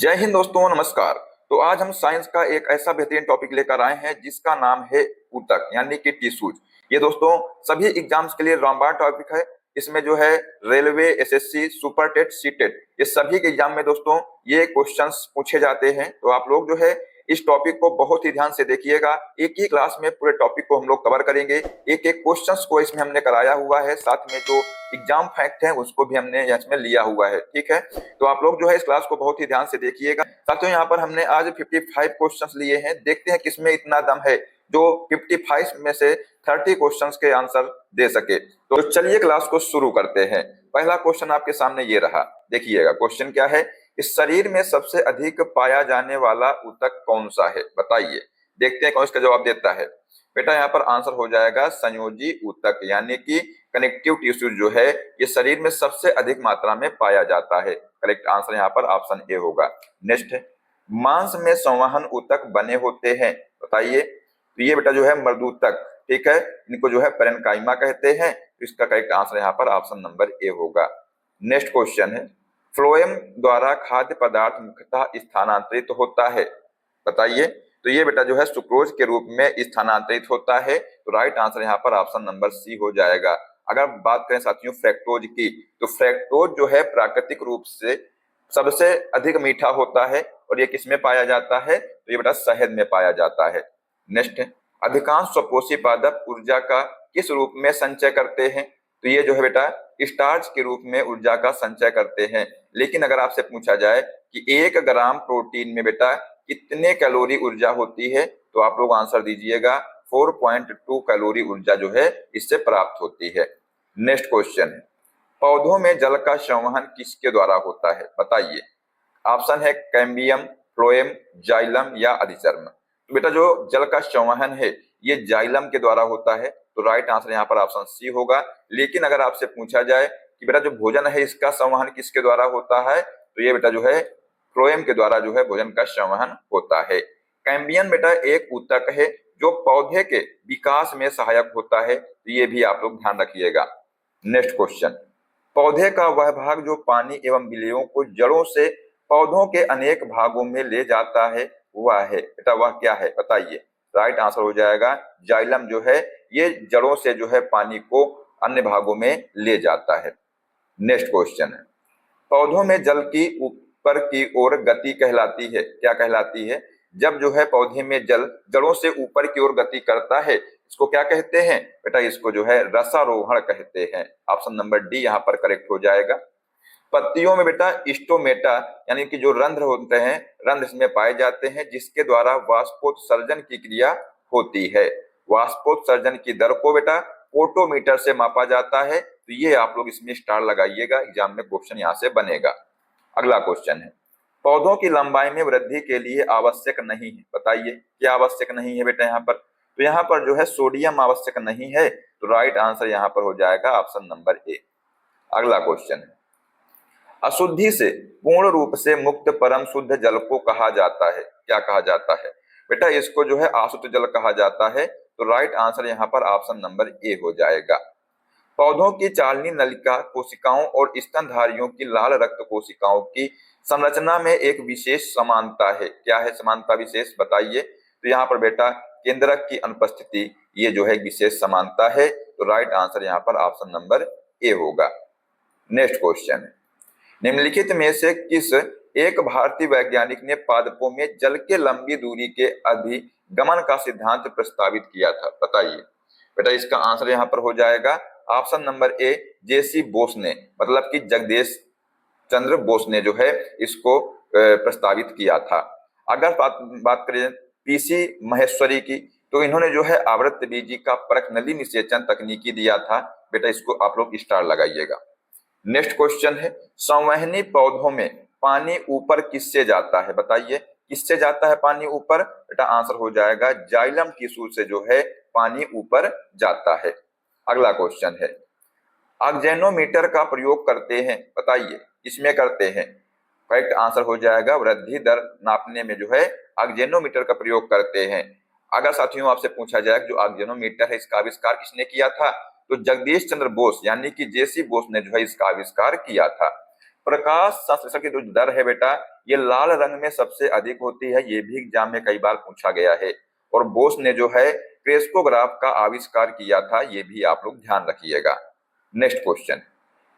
जय हिंद दोस्तों, नमस्कार। तो आज हम साइंस का एक ऐसा बेहतरीन टॉपिक लेकर आए हैं जिसका नाम है ऊतक यानी कि टिश्यूज। ये दोस्तों सभी एग्जाम्स के लिए रामबाण टॉपिक है। इसमें जो है railway, SSC, super TET, C TET, ये सभी के एग्जाम में दोस्तों ये क्वेश्चंस पूछे जाते हैं। तो आप लोग जो है इस टॉपिक को बहुत ही ध्यान से देखिएगा। एक ही क्लास में पूरे टॉपिक को हम लोग कवर करेंगे। एक एक क्वेश्चंस को इसमें हमने कराया हुआ है, साथ में जो एग्जाम फैक्ट है उसको भी हमने इसमें लिया हुआ है। ठीक है, तो आप लोग जो है इस क्लास को बहुत ही ध्यान से देखिएगा। साथियों, यहाँ पर हमने आज 55 क्वेश्चंस लिए हैं। देखते हैं किसमें इतना दम है जो 55 में से 30 क्वेश्चंस के आंसर दे सके। तो चलिए क्लास को शुरू करते हैं। पहला क्वेश्चन आपके सामने ये रहा, देखिएगा क्वेश्चन क्या है। इस शरीर में सबसे अधिक पाया जाने वाला ऊतक कौन सा है, बताइए। देखते हैं कौन इसका जवाब देता है। बेटा यहाँ पर आंसर हो जाएगा संयोजी ऊतक यानी कि कनेक्टिव टिश्यू जो है ये शरीर में सबसे अधिक मात्रा में पाया जाता है। करेक्ट आंसर यहाँ पर ऑप्शन ए होगा। नेक्स्ट है, मांस में संवहन ऊतक बने होते हैं, बताइए। तो ये बेटा जो है मृदूतक, ठीक है, इनको जो है पेरेन्काइमा कहते हैं। तो इसका करेक्ट आंसर यहाँ पर ऑप्शन नंबर ए होगा। नेक्स्ट क्वेश्चन है, फ्लोएम द्वारा खाद्य पदार्थ मुख्यतः स्थानांतरित होता है, बताइए। तो ये बेटा जो है सुक्रोज के रूप में स्थानांतरित होता है। तो राइट आंसर यहाँ पर ऑप्शन नंबर सी हो जाएगा। अगर बात करें साथियों फ्रैक्टोज की, तो फ्रैक्टोज जो है प्राकृतिक रूप से सबसे अधिक मीठा होता है और ये किसमें पाया जाता है, तो ये बेटा शहद में पाया जाता है। नेक्स्ट, अधिकांश स्वपोषी पादप ऊर्जा का किस रूप में संचय करते हैं, तो ये जो है बेटा स्टार्च के रूप में ऊर्जा का संचय करते हैं। लेकिन अगर आपसे पूछा जाए कि 1 ग्राम प्रोटीन में बेटा कितने कैलोरी ऊर्जा होती है, तो आप लोग आंसर दीजिएगा 4.2 कैलोरी ऊर्जा जो है इससे प्राप्त होती है। नेक्स्ट क्वेश्चन है, पौधों में जल का संवहन किसके द्वारा होता है, बताइए। ऑप्शन है कैम्बियम, फ्लोएम, जाइलम या अधिचर्म। तो बेटा जो जल का संवहन है ये जाइलम के द्वारा होता है। तो राइट आंसर यहाँ पर ऑप्शन सी होगा। लेकिन अगर आपसे पूछा जाए कि बेटा जो भोजन है इसका संवहन किसके द्वारा होता है, तो ये बेटा जो है फ्लोएम के द्वारा जो है भोजन का संवहन होता है। कैम्बियम बेटा एक ऊतक है जो पौधे के विकास में सहायक होता है। तो ये भी आप लोग ध्यान रखिएगा। नेक्स्ट क्वेश्चन, पौधे का वह भाग जो पानी एवं विलेयों को जड़ों से पौधों के अनेक भागों में ले जाता है वह है, बेटा वह क्या है, बताइए। राइट आंसर हो जाएगा जाइलम जो है ये जड़ों से जो है पानी को अन्य भागों में ले जाता है। नेक्स्ट क्वेश्चन है, पौधों में जल की ऊपर की ओर गति कहलाती है, क्या कहलाती है। जब जो है पौधे में जल जड़ों से ऊपर की ओर गति करता है इसको क्या कहते हैं, बेटा इसको जो है रसारोहण कहते हैं। ऑप्शन नंबर डी यहाँ पर करेक्ट हो जाएगा। पत्तियों में बेटा स्टोमेटा यानी कि जो रंध्र होते हैं, रंध्र इसमें पाए जाते हैं जिसके द्वारा वाष्पोत्सर्जन की क्रिया होती है। वाष्पोत्सर्जन की दर को बेटा फोटोमीटर से मापा जाता है। तो ये आप लोग इसमें स्टार लगाइएगा, एग्जाम में क्वेश्चन यहाँ से बनेगा। अगला क्वेश्चन है, पौधों की लंबाई में वृद्धि के लिए आवश्यक नहीं है, बताइए क्या आवश्यक नहीं है बेटा यहाँ पर। तो यहाँ पर जो है सोडियम आवश्यक नहीं है। तो राइट आंसर यहाँ पर हो जाएगा ऑप्शन नंबर ए। अगला क्वेश्चन है, अशुद्धि से पूर्ण रूप से मुक्त परम शुद्ध जल को कहा जाता है, क्या कहा जाता है, बेटा इसको जो है अशुद्ध जल कहा जाता है। तो राइट आंसर यहाँ पर ऑप्शन नंबर ए हो जाएगा। पौधों की चालनी नलिका कोशिकाओं और स्तनधारियों की लाल रक्त कोशिकाओं की संरचना में एक विशेष समानता है, क्या है समानता विशेष, बताइए। तो यहाँ पर बेटा केंद्रक की अनुपस्थिति ये जो है विशेष समानता है। तो राइट आंसर यहाँ पर ऑप्शन नंबर ए होगा। नेक्स्ट क्वेश्चन है, निम्नलिखित में से किस एक भारतीय वैज्ञानिक ने पादपों में जल के लंबी दूरी के अधिगमन का सिद्धांत प्रस्तावित किया था, बताइए। बेटा इसका आंसर यहाँ पर हो जाएगा ऑप्शन नंबर ए जेसी बोस ने, मतलब कि जगदीश चंद्र बोस ने जो है इसको प्रस्तावित किया था। अगर बात करें पीसी महेश्वरी की, तो इन्होंने जो है आवृतबीजी का परख नली निषेचन तकनीकी दिया था। बेटा इसको आप लोग स्टार लगाइएगा। नेक्स्ट क्वेश्चन है, संवहनी पौधों में पानी ऊपर किससे जाता है, बताइए किससे जाता है पानी ऊपर। बेटा आंसर हो जाएगा जाइलम टिश्यू से जो है पानी ऊपर जाता है। अगला क्वेश्चन है, ऑक्जेनोमीटर का प्रयोग करते हैं, बताइए इसमें करते हैं। करेक्ट आंसर हो जाएगा वृद्धि दर नापने में जो है ऑक्जेनोमीटर का प्रयोग करते हैं। अगर साथियों आपसे पूछा जाए जो ऑक्जेनोमीटर है इसका आविष्कार किसने किया था, तो जगदीश चंद्र बोस यानी कि जेसी बोस ने जो है इसका आविष्कार किया था। प्रकाश संश्लेषण की जो दर है बेटा, ये लाल रंग में सबसे अधिक होती है। ये भी एग्जाम में कई बार पूछा गया है। और बोस ने जो है क्रेस्कोग्राफ का आविष्कार किया था, ये भी आप लोग ध्यान रखिएगा। नेक्स्ट क्वेश्चन,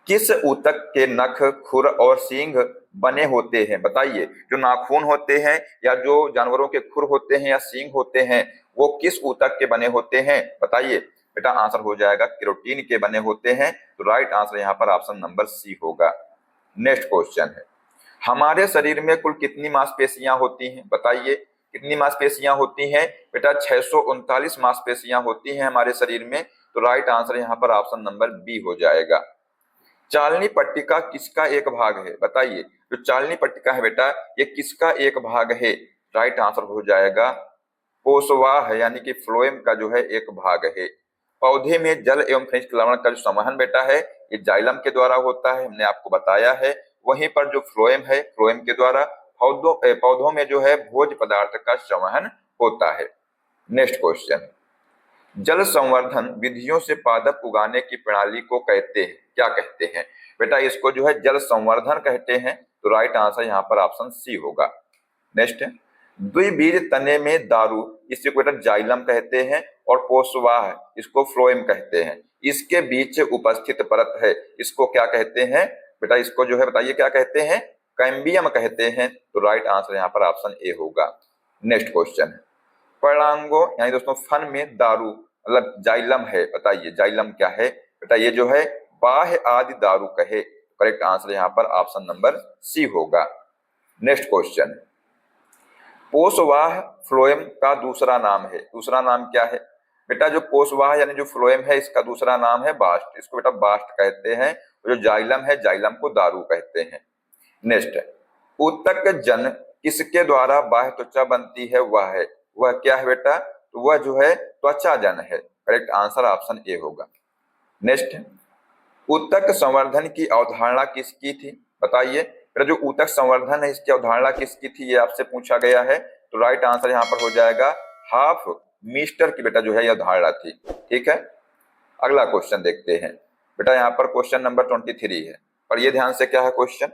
किस ऊतक के नख, खुर और सींग बने होते हैं? बताइए, जो नाखून होते हैं या जो जानवरों के खुर होते हैं या सींग होते हैं, वो किस ऊतक के बने होते हैं? बताइए बेटा, आंसर हो जाएगा केरोटीन के बने होते हैं। तो राइट आंसर यहाँ पर ऑप्शन नंबर सी होगा। नेक्स्ट क्वेश्चन है, हमारे शरीर में कुल कितनी मांसपेशियां होती हैं? बताइए, कितनी मांसपेशियां होती हैं? बेटा 639 मांसपेशियां होती हैं हमारे शरीर में। तो राइट आंसर यहाँ पर ऑप्शन नंबर बी हो जाएगा। चालनी पट्टिका किसका एक भाग है? बताइए, जो चालनी पट्टिका है बेटा, ये किसका एक भाग है? राइट आंसर हो जाएगा कोशवाह है, यानी कि फ्लोएम का जो है एक भाग है। पौधे में जल एवं खनिज लवण का जो संवहन बेटा है, ये जाइलम के द्वारा होता है, हमने आपको बताया है। वहीं पर जो फ्लोएम है, फ्लोएम के द्वारा पौधों में जो है भोज्य पदार्थ का संवहन होता है। नेक्स्ट क्वेश्चन, जल संवर्धन विधियों से पादप उगाने की प्रणाली को कहते हैं, क्या कहते हैं? बेटा इसको जो है जल संवर्धन कहते हैं। तो राइट आंसर यहाँ पर ऑप्शन सी होगा। नेक्स्ट है, द्विबीज तने में दारू, इसको बेटा जाइलम कहते हैं, और पोषवाह इसको फ्लोएम कहते हैं। इसके बीच उपस्थित परत है, इसको क्या कहते हैं? बेटा इसको जो है बताइए क्या कहते हैं? कैम्बियम कहते हैं। तो राइट आंसर यहाँ पर ऑप्शन ए होगा। नेक्स्ट क्वेश्चन है, पर्णांगों यानी दोस्तों फन में दारू मतलब जाइलम है। बताइए जाइलम क्या है? बेटा ये जो है बाह्य आदि दारू कहे। करेक्ट आंसर यहाँ पर ऑप्शन नंबर सी होगा। नेक्स्ट क्वेश्चन, पोषवाह फ्लोएम का दूसरा नाम है, दूसरा नाम क्या है? बेटा जो पोषवाह यानी जो फ्लोएम है, इसका दूसरा नाम है बास्ट, इसको बेटा बास्ट कहते हैं। जो जाइलम है, जाइलम को दारू कहते हैं। नेक्स्ट, ऊतक जन किसके द्वारा बाह्य त्वचा बनती है? वह क्या है बेटा? तो वह जो है त्वचा जन है। करेक्ट आंसर ऑप्शन ए होगा। नेक्स्ट, ऊतक संवर्धन की अवधारणा किसकी थी? बताइए बेटा, जो ऊतक संवर्धन है इसकी अवधारणा किसकी थी, ये आपसे पूछा गया है। तो राइट आंसर यहाँ पर हो जाएगा हाफ मिस्टर की बेटा जो है यह धारणा थी। ठीक है, अगला क्वेश्चन देखते हैं। बेटा यहाँ पर क्वेश्चन नंबर 23 है, पर ये ध्यान से क्या है क्वेश्चन।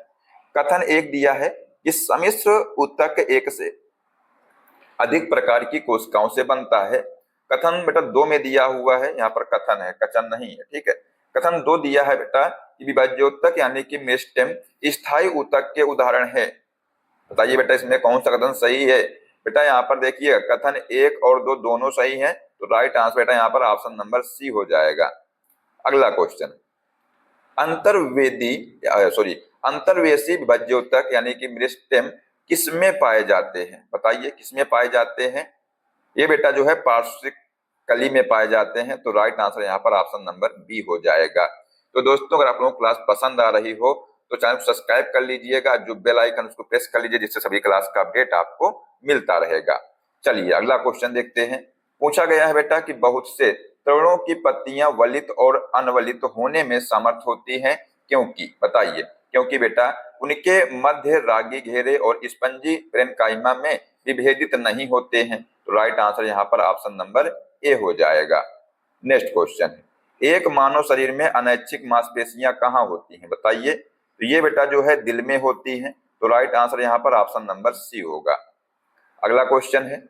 कथन एक दिया है कि सम्मिश्र ऊतक एक से अधिक प्रकार की कोशिकाओं से बनता है। कथन बेटा 2 में दिया हुआ है, यहाँ पर कथन है, कथन नहीं है। ठीक है, कथन 2 दिया है बेटा कि विभाज्योतक यानी कि मेरिस्टेम स्थायी ऊतक के उदाहरण है। बताइए बेटा इसमें कौन सा कथन सही है? बेटा यहाँ पर देखिए कथन 1 और 2 दोनों सही हैं। तो राइट आंसर बेटा यहाँ पर ऑप्शन नंबर सी हो जाएगा। अगला क्वेश्चन, अंतर्वेशी विभाज्योतक यानी कि मेरिस्टेम किसमें पाए जाते हैं? बताइए किसमें पाए जाते हैं? ये बेटा जो है पार्श्विक कली में पाए जाते हैं। तो राइट आंसर यहाँ पर ऑप्शन नंबर बी हो जाएगा। तो दोस्तों अगर आप लोगों को क्लास पसंद आ रही हो तो चैनल को सब्सक्राइब कर लीजिएगा, जो बेल आइकन उसको प्रेस कर लीजिए, जिससे सभी क्लास का अपडेट आपको मिलता रहेगा। चलिए अगला क्वेश्चन देखते हैं। पूछा गया है बेटा कि बहुत से तरुणों की पत्तियां वलित और अनवलित होने में समर्थ होती हैं, क्योंकि? बताइए क्योंकि बेटा उनके मध्य रागी घेरे और स्पंजी पेरेन्काइमा में विभेदित नहीं होते हैं। तो राइट आंसर यहाँ पर ऑप्शन नंबर ए हो जाएगा। नेक्स्ट क्वेश्चन, एक मानव शरीर में अनैच्छिक मांसपेशियां कहाँ होती हैं? बताइए। तो ये बेटा जो है दिल में होती हैं। तो राइट आंसर यहाँ पर ऑप्शन नंबर सी होगा। अगला क्वेश्चन है,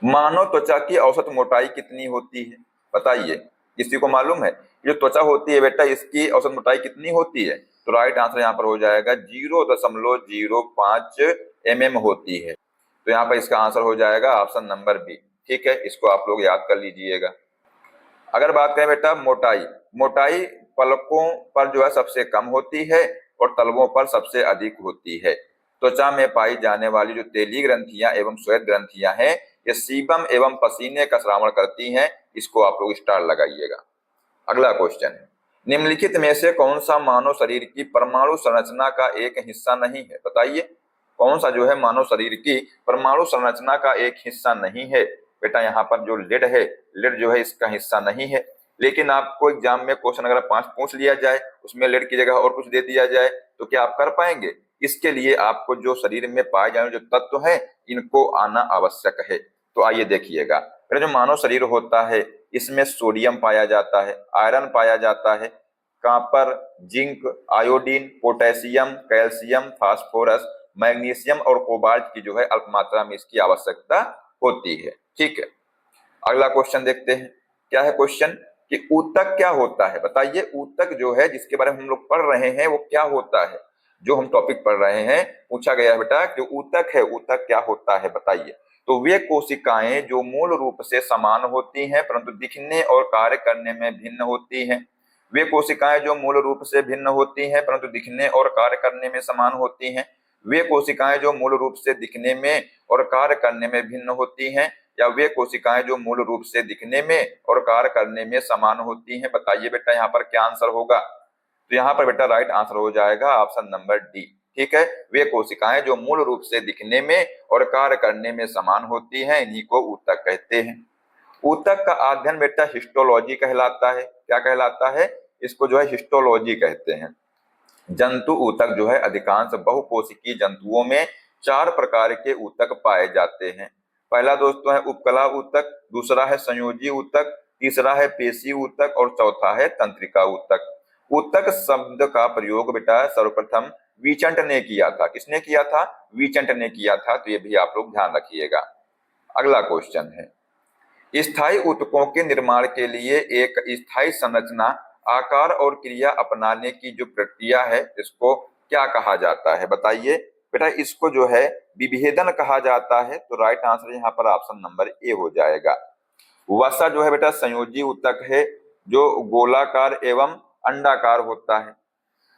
मानव त्वचा की औसत मोटाई कितनी होती है? बताइए, किसी को मालूम है? जो त्वचा होती है बेटा इसकी औसत मोटाई कितनी होती है? तो राइट आंसर यहाँ पर हो जाएगा 0.05 mm होती है। तो यहाँ पर इसका आंसर हो जाएगा ऑप्शन नंबर बी। ठीक है, इसको आप लोग याद कर लीजिएगा। अगर बात करें बेटा मोटाई पलकों पर जो है सबसे कम होती है और तलवों पर सबसे अधिक होती है। त्वचा में पाई जाने वाली जो तेली ग्रंथियां एवं श्वेत ग्रंथियां हैं, ये सीबम एवं पसीने का श्रावण करती हैं। इसको आप लोग स्टार लगाइएगा। अगला क्वेश्चन है, निम्नलिखित में से कौन सा मानव शरीर की परमाणु संरचना का एक हिस्सा नहीं है? बताइए कौन सा जो है मानव शरीर की परमाणु संरचना का एक हिस्सा नहीं है? बेटा यहाँ पर जो लेड है, लेड जो है इसका हिस्सा नहीं है। लेकिन आपको एग्जाम में क्वेश्चन अगर 5 पूछ लिया जाए, उसमें लेड की जगह और कुछ दे दिया जाए, तो क्या आप कर पाएंगे? इसके लिए आपको जो शरीर में पाए जाने जो तत्व हैं, इनको आना आवश्यक है। तो आइए देखिएगा, जो मानव शरीर होता है इसमें सोडियम पाया जाता है, आयरन पाया जाता है, copper, zinc, iodine, potassium, calcium, phosphorus, magnesium और कोबाल्ट की जो है अल्प मात्रा में इसकी आवश्यकता होती है। ठीक है, अगला क्वेश्चन देखते हैं। क्या है क्वेश्चन कि ऊतक क्या होता है? बताइए, ऊतक जो है जिसके बारे में हम लोग पढ़ रहे हैं वो क्या होता है? जो हम टॉपिक पढ़ रहे हैं, पूछा गया है बेटा कि ऊतक है, ऊतक क्या होता है बताइए। तो वे कोशिकाएं जो मूल रूप से समान होती हैं परंतु दिखने और कार्य करने में भिन्न होती हैं। वे कोशिकाएं जो मूल रूप से भिन्न होती हैं परंतु दिखने और कार्य करने में समान होती हैं। वे कोशिकाएं जो मूल रूप से दिखने में और कार्य करने में भिन्न होती हैं, या वे कोशिकाएं जो मूल रूप से दिखने में और कार्य करने में समान होती हैं। बताइए बेटा यहाँ पर क्या आंसर होगा? तो यहाँ पर बेटा राइट आंसर हो जाएगा ऑप्शन नंबर डी। ठीक है, वे कोशिकाएं जो मूल रूप से दिखने में और कार्य करने में समान होती हैं, इन्हीं को ऊतक कहते हैं। ऊतक का अध्ययन बेटा हिस्टोलॉजी कहलाता है। क्या कहलाता है? इसको जो है हिस्टोलॉजी कहते हैं। जंतु ऊतक जो है अधिकांश बहुकोशिकीय जंतुओं में 4 प्रकार के ऊतक पाए जाते हैं। पहला दोस्तों है उपकला ऊतक, दूसरा है संयोजी ऊतक, तीसरा है पेशी ऊतक और चौथा है तंत्रिका ऊतक। ऊतक शब्द का प्रयोग बेटा सर्वप्रथम विचंट ने किया था। किसने किया था? विचंट ने किया था। तो ये भी आप लोग ध्यान रखिएगा। अगला क्वेश्चन है, स्थायी ऊतकों के निर्माण के लिए एक स्थायी संरचना, आकार और क्रिया अपनाने की जो प्रक्रिया है, इसको क्या कहा जाता है? बताइए बेटा, इसको जो है विभेदन कहा जाता है। तो राइट आंसर यहाँ पर ऑप्शन नंबर ए हो जाएगा। वसा जो है बेटा संयोजी ऊतक है, जो गोलाकार एवं अंडाकार होता है।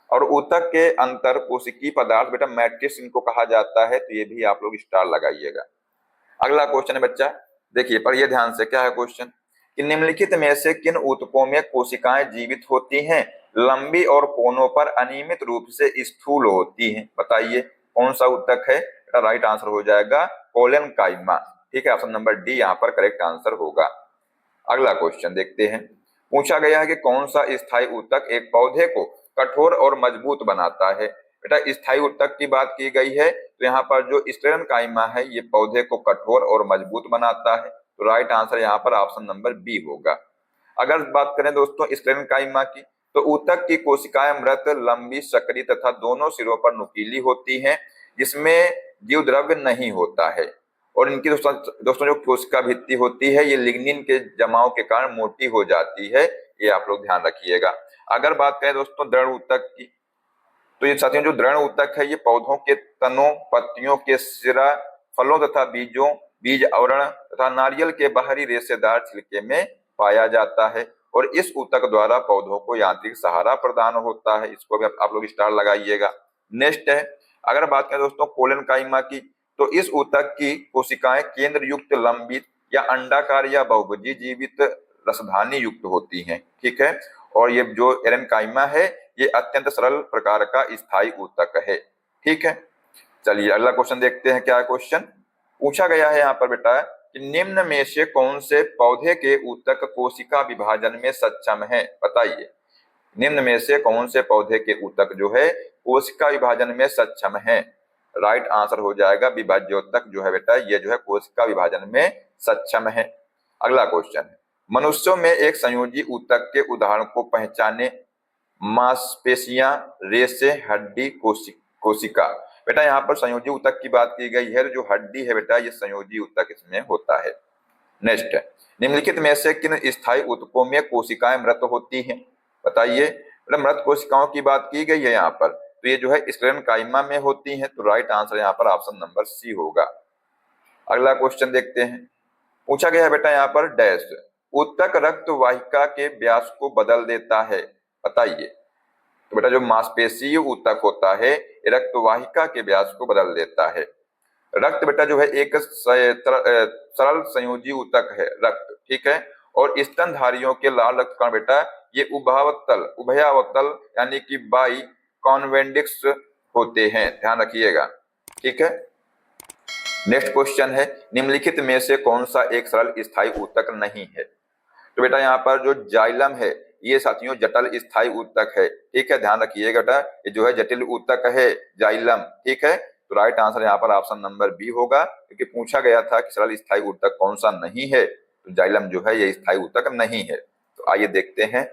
और ऊतक के अंतर कोशिकीय पदार्थ बेटा मैट्रिक्स इनको कहा जाता है। तो ये भी आप लोग स्टार लगाइएगा। अगला क्वेश्चन है बच्चा, देखिए पढ़िए ध्यान से। क्या है क्वेश्चन कि निम्नलिखित में से किन ऊतकों में कोशिकाएं जीवित होती हैं, लंबी और कोनों पर अनियमित रूप से स्थूल होती हैं? बताइए कौन सा ऊतक है? राइट आंसर हो जाएगा कोलेनकाइमा। ठीक है, ऑप्शन नंबर डी यहाँ पर करेक्ट आंसर होगा। अगला क्वेश्चन देखते हैं। पूछा गया है कि कौन सा स्थायी ऊतक एक पौधे को कठोर और मजबूत बनाता है? बेटा स्थायी ऊतक की बात की गई है, तो यहाँ पर जो स्क्लेरेनकाइमा है ये पौधे को कठोर और मजबूत बनाता है। तो राइट आंसर यहाँ पर ऑप्शन नंबर बी होगा। अगर बात करें दोस्तों स्क्लेरेनकाइमा की, तो ऊतक की कोशिकाएं मृत, लंबी, सक्रिय तथा दोनों सिरों पर नुकीली होती हैं, जिसमें जीव द्रव्य नहीं होता है। और इनकी दोस्तों जो कोशिका भित्ति होती है ये लिग्निन के जमाव के कारण मोटी हो जाती है। ये आप लोग ध्यान रखिएगा। अगर बात करें दोस्तों दृढ़ ऊतक की, तो ये साथियों जो दृढ़ ऊतक है ये पौधों के तनों, पत्तियों के सिरा, फलों तथा बीजों, बीज आवरण तथा नारियल के बाहरी रेशेदार छिलके में पाया जाता है। और इस ऊतक द्वारा पौधों को यांत्रिक सहारा प्रदान होता है। इसको भी आप लोग स्टार लगाइएगा। नेक्स्ट है, अगर बात करें दोस्तों कोलेनकाइमा की, तो इस ऊतक की कोशिकाएं केंद्र युक्त, लंबित या अंडाकार या बहुभुजी जीवित रसधानी युक्त होती हैं। ठीक है, और ये जो एरेनकाइमा है ये अत्यंत सरल प्रकार का स्थायी ऊतक है। ठीक है, चलिए अगला क्वेश्चन देखते हैं। क्या क्वेश्चन पूछा गया है यहाँ पर बेटा कि निम्न में से कौन से पौधे के ऊतक कोशिका विभाजन में सक्षम है? बताइए निम्न में से कौन से पौधे के ऊतक जो है कोशिका विभाजन में सक्षम है? राइट आंसर हो जाएगा विभाज्योतक जो है बेटा ये जो है कोशिका विभाजन में सक्षम है। अगला क्वेश्चन है, मनुष्यों में एक संयोजी ऊतक के उदाहरण को पहचाने। मांसपेशियां, रेशे, हड्डी, कोशिका। बेटा यहाँ पर संयोजी ऊतक की बात की गई है। जो हड्डी है बेटा ये संयोजी ऊतक इसमें होता है। नेक्स्ट है, निम्नलिखित में से किन स्थायी ऊतकों में कोशिकाएं मृत होती हैं? बताइए बेटा मृत कोशिकाओं की बात की गई है यहाँ पर, तो ये जो है स्क्लेरेनकाइमा में होती हैं। तो राइट आंसर यहाँ पर ऑप्शन नंबर सी होगा। अगला क्वेश्चन देखते हैं। पूछा गया है बेटा यहाँ पर डैश ऊतक रक्त वाहिका के व्यास को बदल देता है? बताइए। तो बेटा जो मांसपेशीय ऊतक होता है ये रक्त वाहिका के व्यास को बदल देता है। रक्त बेटा जो है एक सरल संयोजी ऊतक है रक्त। ठीक है, और स्तनधारियों के लाल रक्त कण बेटा ये उभयावतल यानी कि बाई कॉन्वेंडिक्स होते हैं। ध्यान रखिएगा। ठीक है, नेक्स्ट क्वेश्चन है, निम्नलिखित में से कौन सा एक सरल स्थायी ऊतक नहीं है? तो बेटा यहाँ पर जो जाइलम है ये साथियों जटिल स्थायी ऊतक है। ठीक है, ध्यान रखिएगा बेटा ये जो है जटिल ऊतक है जाइलम। ठीक है, तो राइट आंसर यहाँ पर ऑप्शन नंबर बी होगा, क्योंकि पूछा गया था कि सरल स्थायी ऊतक कौन सा नहीं है, तो जाइलम जो है ये स्थायी ऊतक नहीं है। तो आइए देखते हैं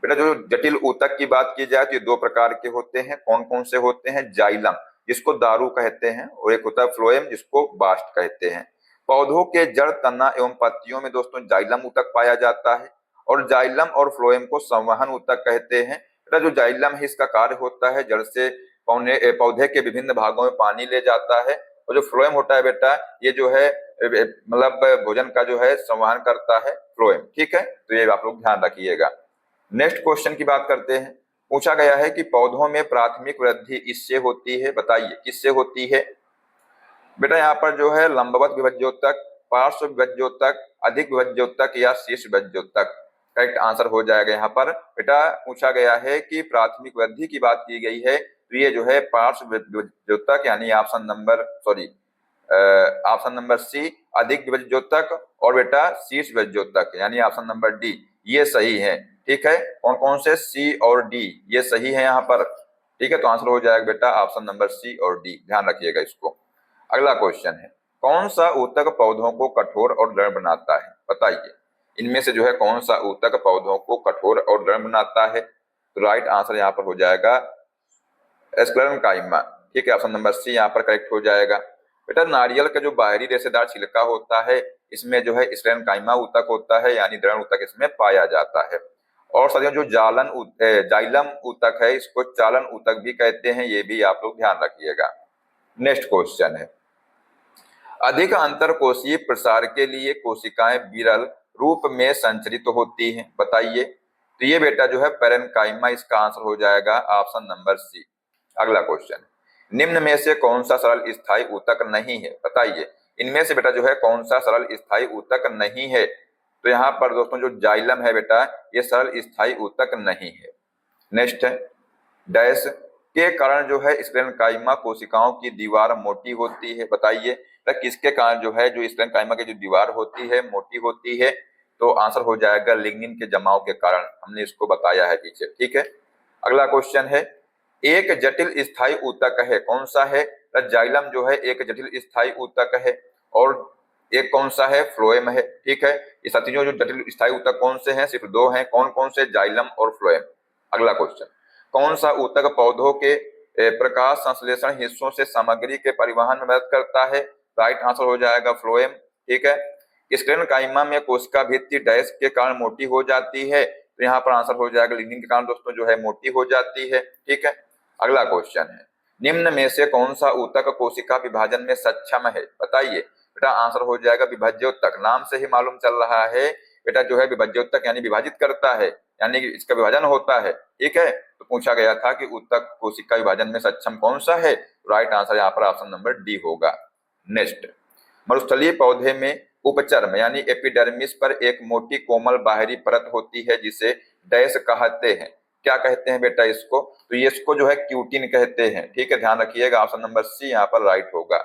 बेटा जो जटिल ऊतक की बात की जाए तो ये दो प्रकार के होते हैं। कौन कौन से होते हैं? जाइलम जिसको दारू कहते हैं, और एक होता है फ्लोएम जिसको बास्ट कहते हैं। पौधों के जड़, तना एवं पत्तियों में दोस्तों जाइलम ऊतक पाया जाता है, और जाइलम और फ्लोएम को संवहन ऊतक कहते हैं। बेटा जो जाइलम है इसका कार्य होता है जड़ से पौधे के विभिन्न भागों में पानी ले जाता है, और जो फ्लोएम होता है बेटा ये जो है मतलब भोजन का जो है संवहन करता है फ्लोएम। ठीक है, तो ये आप लोग ध्यान रखिएगा। नेक्स्ट क्वेश्चन की बात करते हैं। पूछा गया है कि पौधों में प्राथमिक वृद्धि इससे होती है, बताइए किससे होती है? बेटा यहाँ पर जो है लंबवत विभज्योतक, पार्श्व विभज्योतक, अधिक विभज्योतक या शीर्ष विभज्योतक करेक्ट आंसर हो जाएगा। यहाँ पर बेटा पूछा गया है कि प्राथमिक वृद्धि की बात की गई है, तो ये जो है पार्श्व विभज्योतक यानी ऑप्शन नंबर सी अधिक विभज्योतक, और बेटा शीर्ष विभज्योतक यानी ऑप्शन नंबर डी ये सही है। ठीक है, कौन कौन से? सी और डी ये सही है यहाँ पर। ठीक है, तो आंसर हो जाएगा बेटा ऑप्शन नंबर सी और डी, ध्यान रखिएगा इसको। अगला क्वेश्चन है, कौन सा ऊतक पौधों को कठोर और दृढ़ बनाता है? बताइए इनमें से जो है कौन सा ऊतक पौधों को कठोर और दृढ़ बनाता है? तो राइट आंसर यहाँ पर हो जाएगा स्क्लेरेंकाइमा। ठीक है, ऑप्शन नंबर सी यहाँ पर करेक्ट हो जाएगा। बेटा नारियल का जो बाहरी रेशेदार छिलका होता है इसमें जो है स्क्लेरेंकाइमा ऊतक होता है, यानी दृढ़ ऊतक इसमें पाया जाता है। और साथियों जो जाइलम ऊतक है इसको चालन ऊतक भी कहते हैं, ये भी आप लोग ध्यान रखिएगा। नेक्स्ट क्वेश्चन है, अधिक अंतरकोशीय प्रसार के लिए कोशिकाएं विरल रूप में संचरित होती हैं, बताइए। तो ये बेटा जो है पेरेन्काइमा, इसका आंसर हो जाएगा ऑप्शन नंबर सी। अगला क्वेश्चन, निम्न में से कौन सा सरल स्थायी ऊतक नहीं है? बताइए इनमें से बेटा जो है कौन सा सरल स्थायी ऊतक नहीं है? तो यहाँ पर दोस्तों जो जाइलम है बेटा ये सरल स्थायी ऊतक नहीं है। नेक्स्ट है, डैश के कारण जो है स्क्लेरेंकाइमा कोशिकाओं की दीवार मोटी होती है, बताइए किसके कारण जो है जो स्क्लेरेंकाइमा की जो दीवार होती है मोटी होती है? तो आंसर हो जाएगा लिग्निन के जमाव के कारण, हमने इसको बताया है पीछे। ठीक है, अगला क्वेश्चन है, एक जटिल स्थायी ऊतक है, कौन सा है? जाइलम जो है एक जटिल स्थायी ऊतक है, और एक कौन सा है? फ्लोएम है। ठीक है, ये साथियों जो जटिल स्थायी ऊतक कौन से हैं? सिर्फ दो हैं, कौन कौन से? जाइलम और फ्लोएम। अगला क्वेश्चन, कौन सा ऊतक पौधों के प्रकाश संश्लेषण हिस्सों से सामग्री के परिवहन में मदद करता है? राइट आंसर हो जाएगा फ्लोएम। ठीक है, स्क्लेरेंकाइमा में कोशिका भित्ति डैश के कारण मोटी हो जाती है, तो यहाँ पर आंसर हो जाएगा लिग्निन के कारण दोस्तों जो है मोटी हो जाती है। ठीक है, अगला क्वेश्चन है, निम्न में से कौन सा ऊतक कोशिका विभाजन में सक्षम है? बताइए बेटा आंसर हो जाएगा विभज्योतक, नाम से ही मालूम चल रहा है बेटा जो है विभज्योतक यानी विभाजित करता है, यानी कि इसका विभाजन होता है। ठीक है, तो पूछा गया था कि ऊतक कोशिका विभाजन में सक्षम कौन सा है? राइट आंसर यहाँ पर ऑप्शन नंबर डी होगा। नेक्स्ट, मरुस्थलीय पौधे में उपचर्म यानी एपिडर्मिस पर एक मोटी कोमल बाहरी परत होती है जिसे डैश कहते हैं, क्या कहते हैं बेटा इसको? तो ये इसको जो है क्यूटिन कहते हैं। ठीक है, ध्यान रखिएगा ऑप्शन नंबर सी यहाँ पर राइट होगा।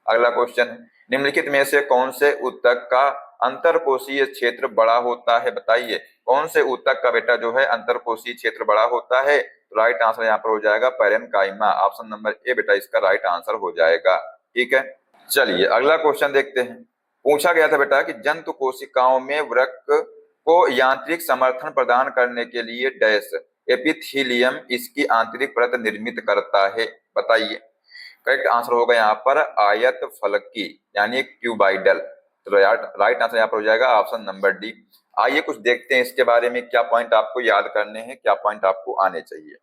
अगला क्वेश्चन है, निम्नलिखित में से कौन से ऊतक का अंतरकोशीय क्षेत्र बड़ा होता है? बताइए कौन से ऊतक का बेटा जो है अंतरकोशीय क्षेत्र बड़ा होता है? तो राइट आंसर यहाँ पर हो जाएगा पेरेन्काइमा, ऑप्शन नंबर ए बेटा इसका राइट आंसर हो जाएगा। ठीक है, चलिए अगला क्वेश्चन देखते हैं। पूछा गया था बेटा कि जंतु कोशिकाओं में वृक्क को यांत्रिक समर्थन प्रदान करने के लिए डैश एपिथीलियम इसकी आंतरिक परत निर्मित करता है, बताइए। करेक्ट आंसर होगा यहाँ पर आयत फलकी यानी क्यूबाइडल, तो राइट आंसर यहाँ पर हो जाएगा ऑप्शन नंबर डी। आइए कुछ देखते हैं इसके बारे में, क्या पॉइंट आपको याद करने हैं, क्या पॉइंट आपको आने चाहिए।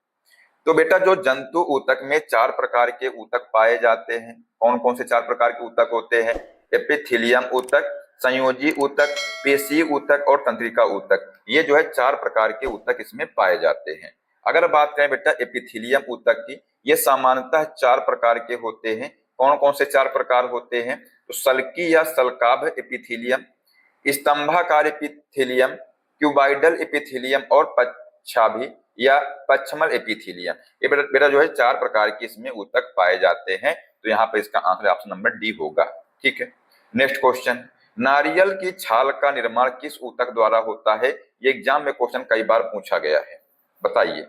तो बेटा जो जंतु ऊतक में 4 प्रकार के ऊतक पाए जाते हैं, कौन कौन से 4 प्रकार के ऊतक होते हैं? एपिथेलियम ऊतक, संयोजी ऊतक, पेशी ऊतक और तंत्रिका ऊतक, ये जो है 4 प्रकार के ऊतक इसमें पाए जाते हैं। अगर बात करें बेटा एपिथेलियम ऊतक की, ये सामान्यतः 4 प्रकार के होते हैं। कौन कौन से 4 प्रकार होते हैं? तो सल्की या सल्काभ एपिथेलियम, स्तंभाकार एपिथेलियम, क्यूबाइडल एपिथेलियम और पच्छाभी या पच्छमल एपिथेलियम, ये बेटा जो है 4 प्रकार के इसमें ऊतक पाए जाते हैं, तो यहाँ पर इसका आंसर ऑप्शन नंबर डी होगा। ठीक है, नेक्स्ट क्वेश्चन, नारियल की छाल का निर्माण किस ऊतक द्वारा होता है? ये एग्जाम में क्वेश्चन कई बार पूछा गया है, बताइए।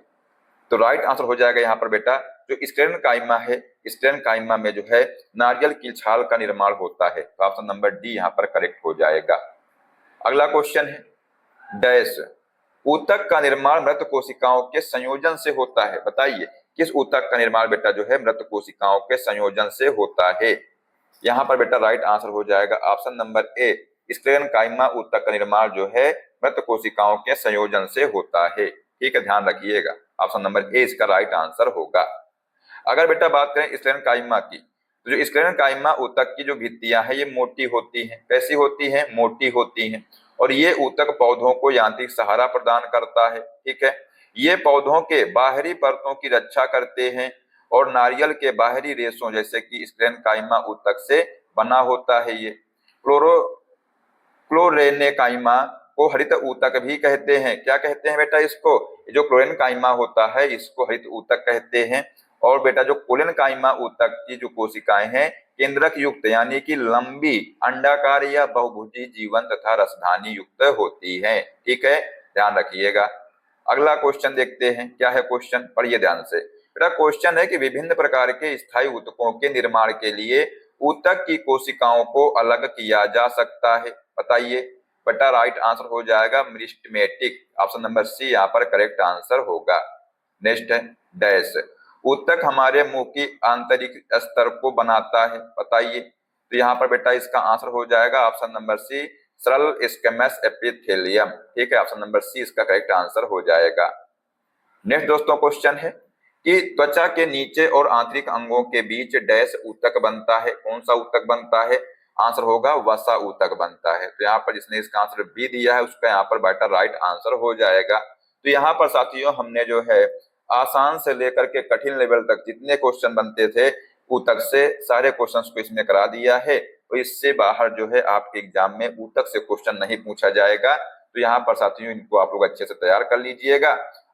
तो राइट आंसर हो जाएगा यहाँ पर बेटा जो स्क्लेरेंकाइमा है, स्क्लेरेंकाइमा में जो है नारियल की छाल का निर्माण होता है, तो ऑप्शन नंबर डी यहाँ पर करेक्ट हो जाएगा। अगला क्वेश्चन है, डैश ऊतक का निर्माण मृत कोशिकाओं के संयोजन से होता है। बताइए किस ऊतक का निर्माण बेटा जो है मृत कोशिकाओं के संयोजन से होता है। यहाँ पर बेटा राइट आंसर हो जाएगा ऑप्शन नंबर ए, स्क्लेरेनकाइमा ऊतक का निर्माण जो है मृत कोशिकाओं के संयोजन से होता है। ठीक है, ध्यान रखिएगा, ऑप्शन नंबर ए इसका राइट आंसर होगा। अगर बेटा बात करें स्क्लेरेनकाइमा की, तो जो स्क्लेरेनकाइमा ऊतक की जो भित्तियां हैं ये मोटी होती हैं। कैसी होती हैं? मोटी होती हैं। और ये ऊतक पौधों को यांत्रिक सहारा प्रदान करता है। ठीक है, ये पौधों के बाहरी परतों की रक्षा करते हैं और नारियल के बाहरी रेशों जैसे कि स्क्लेरेनकाइमा ऊतक से बना होता है। ये क्लोरेनेकाइमा को हरित ऊतक भी कहते हैं। क्या कहते हैं बेटा इसको? जो क्लोरेनकाइमा होता है इसको हरित ऊतक कहते हैं। और बेटा जो कोलेनकाइमा ऊतक की जो कोशिकाएं हैं केंद्रक युक्त यानी कि लंबी अंडाकार या बहुभुजी जीवन तथा रसधानी युक्त होती है। ठीक है, ध्यान रखिएगा। अगला क्वेश्चन देखते हैं, क्या है क्वेश्चन, पढ़िए ध्यान से। बेटा क्वेश्चन है कि विभिन्न प्रकार के स्थायी ऊतकों के निर्माण के लिए ऊतक की कोशिकाओं को अलग किया जा सकता है। बताइए बेटा, राइट आंसर हो जाएगा मेरिस्टेमेटिक, ऑप्शन नंबर सी यहाँ पर करेक्ट आंसर होगा। नेक्स्ट है डैश, ऊतक हमारे मुंह की आंतरिक स्तर को बनाता है। बताइए, तो यहाँ पर बेटा इसका आंसर हो जाएगा ऑप्शन नंबर सी, सरल स्क्वैमस एपिथेलियम। ठीक है, ऑप्शन नंबर सी इसका करेक्ट आंसर हो जाएगा। नेक्स्ट दोस्तों क्वेश्चन है कि त्वचा के नीचे और आंतरिक अंगों के बीच डैश ऊतक बनता है। कौन सा ऊतक बनता है? आंसर होगा वसा ऊतक बनता है। तो यहाँ पर जिसने इसका आंसर बी दिया है उसका यहाँ पर बेटा राइट आंसर हो जाएगा। तो यहाँ पर साथियों हमने जो है आसान से लेकर के कठिन लेवल तक जितने क्वेश्चन बनते थे ऊतक से सारे क्वेश्चंस को इसमें करा दिया है। तो इससे बाहर जो है आपके एग्जाम में ऊतक से क्वेश्चन नहीं पूछा जाएगा। तो यहाँ पर साथियों इनको आप लोग अच्छे से तैयार कर लीजिएगा।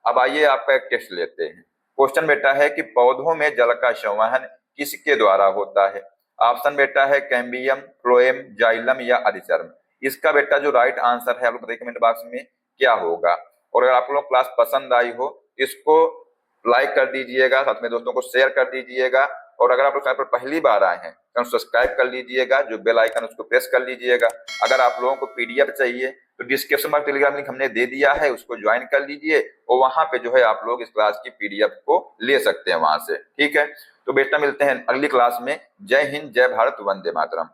अब आइए आपका एक टेस्ट लेते हैं। क्वेश्चन बेटा है कि पौधों में जल का संवहन किसके द्वारा होता है? ऑप्शन बेटा है कैम्बियम, फ्लोएम, जाइलम या अधिचर्म। इसका बेटा जो राइट आंसर है आप लोग बताइए कमेंट बॉक्स में क्या होगा। और अगर आप लोग क्लास पसंद आई हो इसको लाइक कर दीजिएगा, साथ में दोस्तों को शेयर कर दीजिएगा। और अगर आप लोग चैनल पर पहली बार आए हैं तो सब्सक्राइब कर लीजिएगा, जो बेल आइकन उसको प्रेस कर लीजिएगा। अगर आप लोगों को पीडीएफ चाहिए तो डिस्क्रिप्शन में टेलीग्राम लिंक हमने दे दिया है, उसको ज्वाइन कर लीजिए और वहां पे जो है आप लोग इस क्लास की पीडीएफ को ले सकते हैं वहां से। ठीक है, तो बेटा मिलते हैं अगली क्लास में। जय हिंद, जय भारत, वंदे मातरम।